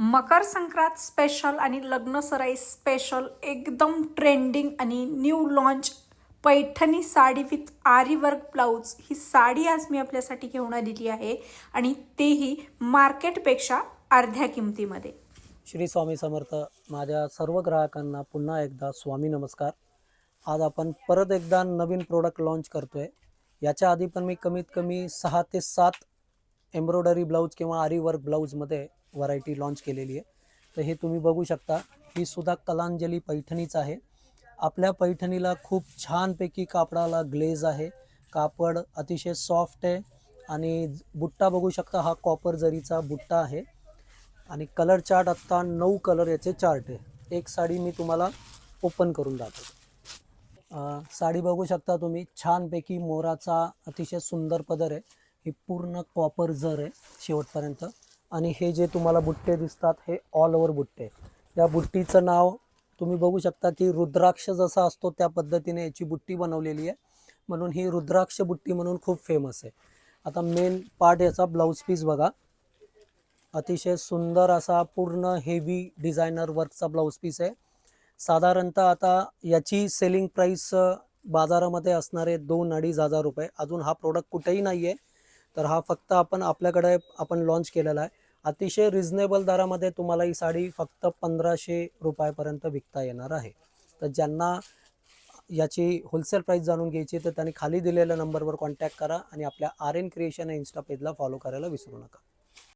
Makar Sankrant special आणि लग्न सराई special एकदम ट्रेंडिंग आणि new launch Paithani sari with आरी वर्क ब्लाऊज ही साडी आज मी आपल्यासाठी घेऊन आलेली आहे आणि तेही मार्केटपेक्षा अर्ध्या किमतीमध्ये. श्री स्वामी समर्थ. माझ्या सर्व ग्राहकांना पुन्हा एकदा स्वामी नमस्कार. आज आपण परत एकदा नवीन प्रोडक्ट लॉन्च करतोय. याच्या आधी पण मी कमीत कमी 6 ते 7 एम्ब्रॉयडरी ब्लाऊज किंवा आरी वर्क ब्लाऊजमध्ये व्हरायटी लॉन्च केलेली आहे. तर हे तुम्ही बघू शकता, ही सुद्धा कलांजली पैठणीच आहे. आपल्या पैठणीला खूप छानपैकी कापडाला ग्लेज आहे. कापड अतिशय सॉफ्ट आहे आणि बुट्टा बघू शकता, हा कॉपर जरीचा बुट्टा आहे. आणि कलर चार्ट आत्ता 9 कलर याचे चार्ट आहे. एक साडी मी तुम्हाला ओपन करून दाखवतो. साडी बघू शकता तुम्ही, छानपैकी मोराचा अतिशय सुंदर पदर आहे. ही पूर्ण कॉपर जर आहे शेवटपर्यंत. आणि हे जे तुम्हाला बुट्टे दिसतात हे ऑल ओव्हर बुट्टे. या बुट्टीचं नाव तुम्ही बघू शकता की रुद्राक्ष जसा असतो त्या पद्धतीने याची बुट्टी बनवलेली आहे, म्हणून ही रुद्राक्ष बुट्टी म्हणून खूप फेमस आहे. आता मेन पार्ट याचा ब्लाऊज पीस बघा, अतिशय सुंदर असा पूर्ण हेवी डिझायनर वर्कचा ब्लाऊज पीस आहे. साधारणतः आता याची सेलिंग प्राईस बाजारामध्ये असणारे 2-2.5 हजार रुपये. अजून हा प्रोडक्ट कुठेही नाही आहे, तर हा फक्त आपल्याकडे लॉन्च केलेला आहे. अतिशय रिझनेबल दरामध्ये तुम्हाला ही साडी फक्त 1500 रुपयापर्यंत विकता येणार आहे. तर ज्यांना याची होलसेल प्राईस जाणून घ्यायची तर त्यांनी खाली दिलेल्या नंबरवर कॉन्टॅक्ट करा आणि आपल्या RN क्रिएशन या इन्स्टा पेजला फॉलो करायला विसरू नका.